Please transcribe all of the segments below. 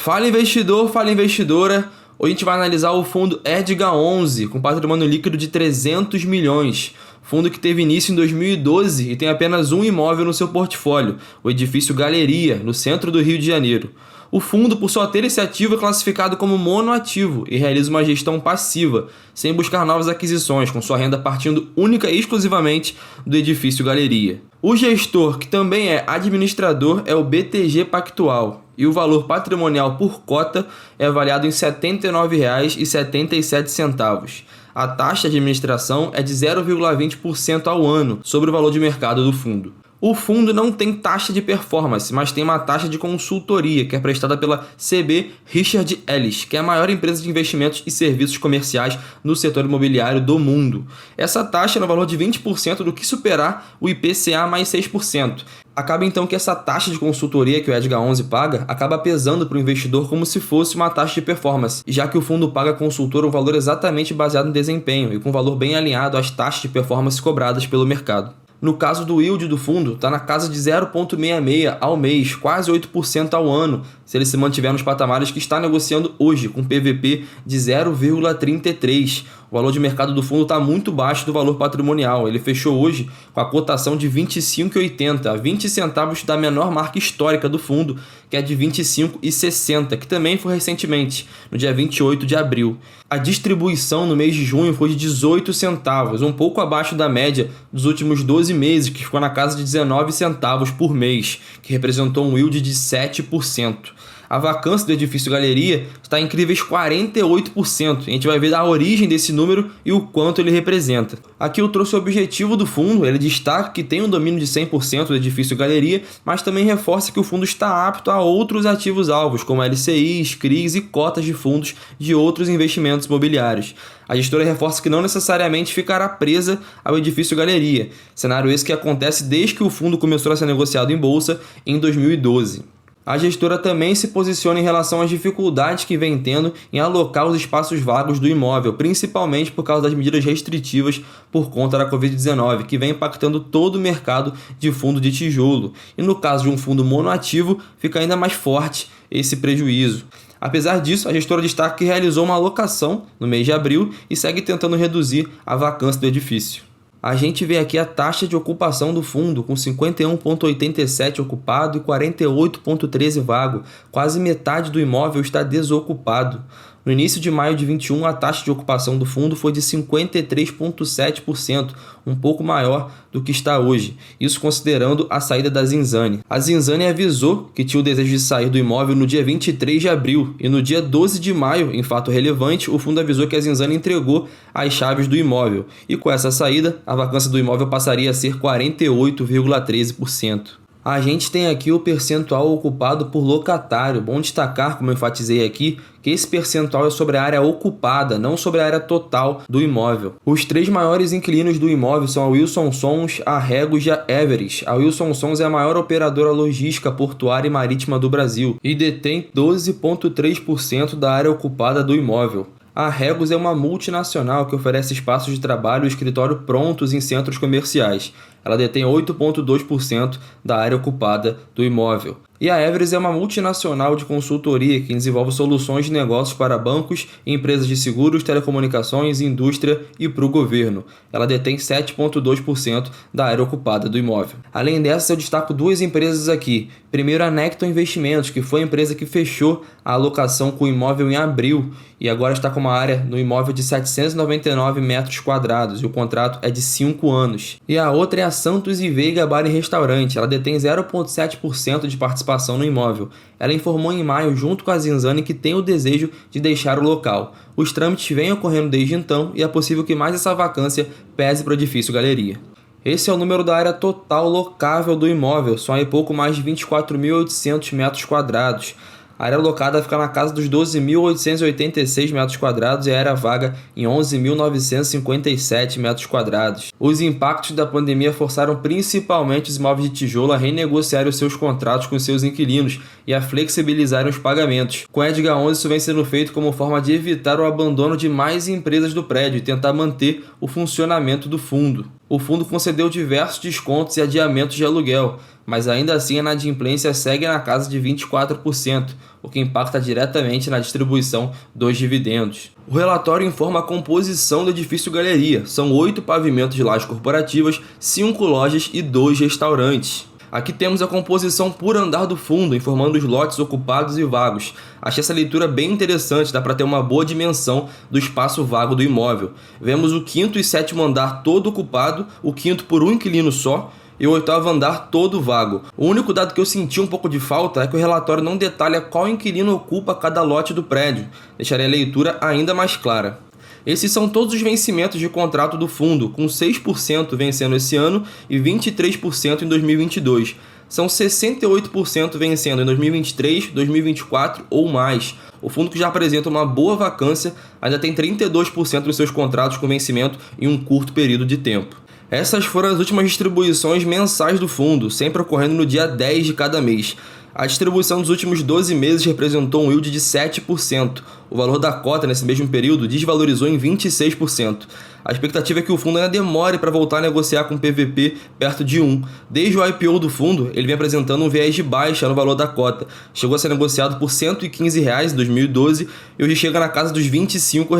Fala investidor, fala investidora. Hoje a gente vai analisar o fundo Edgar 11, com patrimônio líquido de 300 milhões. Fundo que teve início em 2012 e tem apenas um imóvel no seu portfólio, o edifício Galeria, no centro do Rio de Janeiro. O fundo, por só ter esse ativo, é classificado como monoativo e realiza uma gestão passiva, sem buscar novas aquisições, com sua renda partindo única e exclusivamente do edifício Galeria. O gestor, que também é administrador, é o BTG Pactual, e o valor patrimonial por cota é avaliado em R$ 79,77. A taxa de administração é de 0,20% ao ano sobre o valor de mercado do fundo. O fundo não tem taxa de performance, mas tem uma taxa de consultoria, que é prestada pela CB Richard Ellis, que é a maior empresa de investimentos e serviços comerciais no setor imobiliário do mundo. Essa taxa é no valor de 20% do que superar o IPCA mais 6%. Acaba então que essa taxa de consultoria que o Edgar 11 paga acaba pesando para o investidor como se fosse uma taxa de performance, já que o fundo paga ao consultor um valor exatamente baseado em desempenho e com um valor bem alinhado às taxas de performance cobradas pelo mercado. No caso do yield do fundo, está na casa de 0,66 ao mês, quase 8% ao ano, se ele se mantiver nos patamares que está negociando hoje, com PVP de 0,33. O valor de mercado do fundo está muito baixo do valor patrimonial. Ele fechou hoje com a cotação de R$ 25,80, a 20 centavos da menor marca histórica do fundo, que é de R$ 25,60, que também foi recentemente, no dia 28 de abril. A distribuição no mês de junho foi de 18 centavos, um pouco abaixo da média dos últimos 12 meses, que ficou na casa de 19 centavos por mês, que representou um yield de 7%. A vacância do edifício Galeria está em incríveis 48%. E a gente vai ver a origem desse número e o quanto ele representa. Aqui eu trouxe o objetivo do fundo. Ele destaca que tem um domínio de 100% do edifício Galeria, mas também reforça que o fundo está apto a outros ativos-alvos, como LCIs, CRIs e cotas de fundos de outros investimentos imobiliários. A gestora reforça que não necessariamente ficará presa ao edifício Galeria, cenário esse que acontece desde que o fundo começou a ser negociado em bolsa em 2012. A gestora também se posiciona em relação às dificuldades que vem tendo em alocar os espaços vagos do imóvel, principalmente por causa das medidas restritivas por conta da Covid-19, que vem impactando todo o mercado de fundo de tijolo. E no caso de um fundo monoativo, fica ainda mais forte esse prejuízo. Apesar disso, a gestora destaca que realizou uma alocação no mês de abril e segue tentando reduzir a vacância do edifício. A gente vê aqui a taxa de ocupação do fundo, com 51,87% ocupado e 48,13% vago. Quase metade do imóvel está desocupado. No início de maio de 2021, a taxa de ocupação do fundo foi de 53,7%, um pouco maior do que está hoje, isso considerando a saída da Zinzane. A Zinzane avisou que tinha o desejo de sair do imóvel no dia 23 de abril e no dia 12 de maio, em fato relevante, o fundo avisou que a Zinzane entregou as chaves do imóvel e com essa saída, a vacância do imóvel passaria a ser 48,13%. A gente tem aqui o percentual ocupado por locatário. Bom destacar, como eu enfatizei aqui, que esse percentual é sobre a área ocupada, não sobre a área total do imóvel. Os três maiores inquilinos do imóvel são a Wilson Sons, a Regus e a Everest. A Wilson Sons é a maior operadora logística, portuária e marítima do Brasil e detém 12,3% da área ocupada do imóvel. A Regus é uma multinacional que oferece espaços de trabalho e escritório prontos em centros comerciais. Ela detém 8,2% da área ocupada do imóvel. E a Everest é uma multinacional de consultoria que desenvolve soluções de negócios para bancos, empresas de seguros, telecomunicações, indústria e para o governo. Ela detém 7,2% da área ocupada do imóvel. Além dessa, eu destaco duas empresas aqui. Primeiro, a Necton Investimentos, que foi a empresa que fechou a alocação com o imóvel em abril e agora está com uma área no imóvel de 799 metros quadrados e o contrato é de 5 anos. E a outra é a Santos e Veiga Bar e Restaurante. Ela detém 0,7% de participação no imóvel. Ela informou em maio, junto com a Zinzane, que tem o desejo de deixar o local. Os trâmites vêm ocorrendo desde então e é possível que mais essa vacância pese para o edifício Galeria. Esse é o número da área total locável do imóvel, só em pouco mais de 24.800 metros quadrados. A área alocada fica na casa dos 12.886 metros quadrados e a área vaga em 11.957 metros quadrados. Os impactos da pandemia forçaram principalmente os imóveis de tijolo a renegociar os seus contratos com seus inquilinos e a flexibilizarem os pagamentos. Com Edgar 11, isso vem sendo feito como forma de evitar o abandono de mais empresas do prédio e tentar manter o funcionamento do fundo. O fundo concedeu diversos descontos e adiamentos de aluguel, mas ainda assim a inadimplência segue na casa de 24%, o que impacta diretamente na distribuição dos dividendos. O relatório informa a composição do edifício Galeria. São 8 pavimentos de lajes corporativas, 5 lojas e 2 restaurantes. Aqui temos a composição por andar do fundo, informando os lotes ocupados e vagos. Achei essa leitura bem interessante, dá para ter uma boa dimensão do espaço vago do imóvel. Vemos o 5º e 7º andar todo ocupado, o 5º por um inquilino só, e o 8º andar todo vago. O único dado que eu senti um pouco de falta é que o relatório não detalha qual inquilino ocupa cada lote do prédio. Deixaria a leitura ainda mais clara. Esses são todos os vencimentos de contrato do fundo, com 6% vencendo esse ano e 23% em 2022. São 68% vencendo em 2023, 2024 ou mais. O fundo, que já apresenta uma boa vacância, ainda tem 32% dos seus contratos com vencimento em um curto período de tempo. Essas foram as últimas distribuições mensais do fundo, sempre ocorrendo no dia 10 de cada mês. A distribuição dos últimos 12 meses representou um yield de 7%. O valor da cota nesse mesmo período desvalorizou em 26%. A expectativa é que o fundo ainda demore para voltar a negociar com o PVP perto de 1. Desde o IPO do fundo, ele vem apresentando um viés de baixa no valor da cota. Chegou a ser negociado por R$ 115 em 2012 e hoje chega na casa dos R$ 25.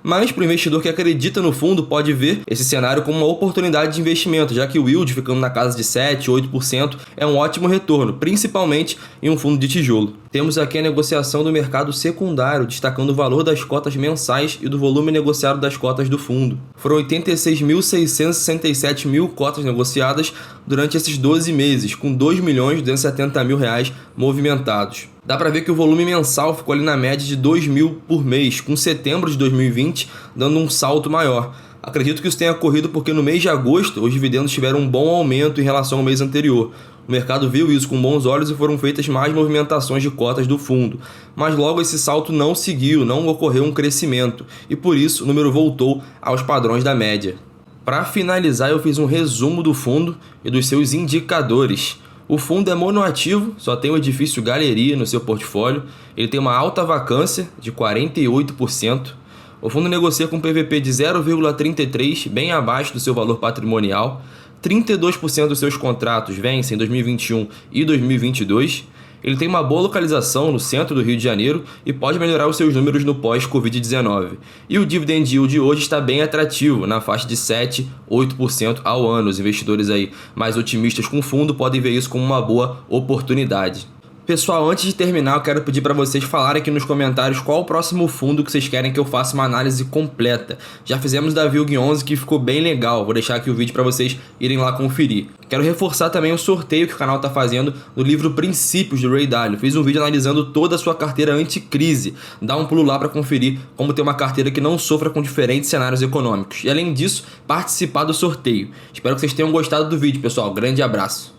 Mas para o investidor que acredita no fundo, pode ver esse cenário como uma oportunidade de investimento, já que o yield, ficando na casa de 7, 8%, é um ótimo retorno, principalmente em um fundo de tijolo. Temos aqui a negociação do mercado secundário, destacando o valor das cotas mensais e do volume negociado das cotas do fundo. Foram 86.667 mil cotas negociadas durante esses 12 meses, com R$ 2.270.000 movimentados. Dá para ver que o volume mensal ficou ali na média de 2 mil por mês, com setembro de 2020 dando um salto maior. Acredito que isso tenha ocorrido porque no mês de agosto os dividendos tiveram um bom aumento em relação ao mês anterior. O mercado viu isso com bons olhos e foram feitas mais movimentações de cotas do fundo. Mas logo esse salto não seguiu, não ocorreu um crescimento, e por isso o número voltou aos padrões da média. Para finalizar, eu fiz um resumo do fundo e dos seus indicadores. O fundo é monoativo, só tem o edifício Galeria no seu portfólio. Ele tem uma alta vacância de 48%. O fundo negocia com PVP de 0,33, bem abaixo do seu valor patrimonial. 32% dos seus contratos vencem em 2021 e 2022. Ele tem uma boa localização no centro do Rio de Janeiro e pode melhorar os seus números no pós-Covid-19. E o dividend yield de hoje está bem atrativo, na faixa de 7, 8% ao ano. Os investidores aí mais otimistas com o fundo podem ver isso como uma boa oportunidade. Pessoal, antes de terminar, eu quero pedir para vocês falarem aqui nos comentários qual o próximo fundo que vocês querem que eu faça uma análise completa. Já fizemos da VILG 11, que ficou bem legal. Vou deixar aqui o vídeo para vocês irem lá conferir. Quero reforçar também o sorteio que o canal está fazendo no livro Princípios, do Ray Dalio. Fiz um vídeo analisando toda a sua carteira anticrise. Dá um pulo lá para conferir como ter uma carteira que não sofra com diferentes cenários econômicos. E além disso, participar do sorteio. Espero que vocês tenham gostado do vídeo, pessoal. Grande abraço.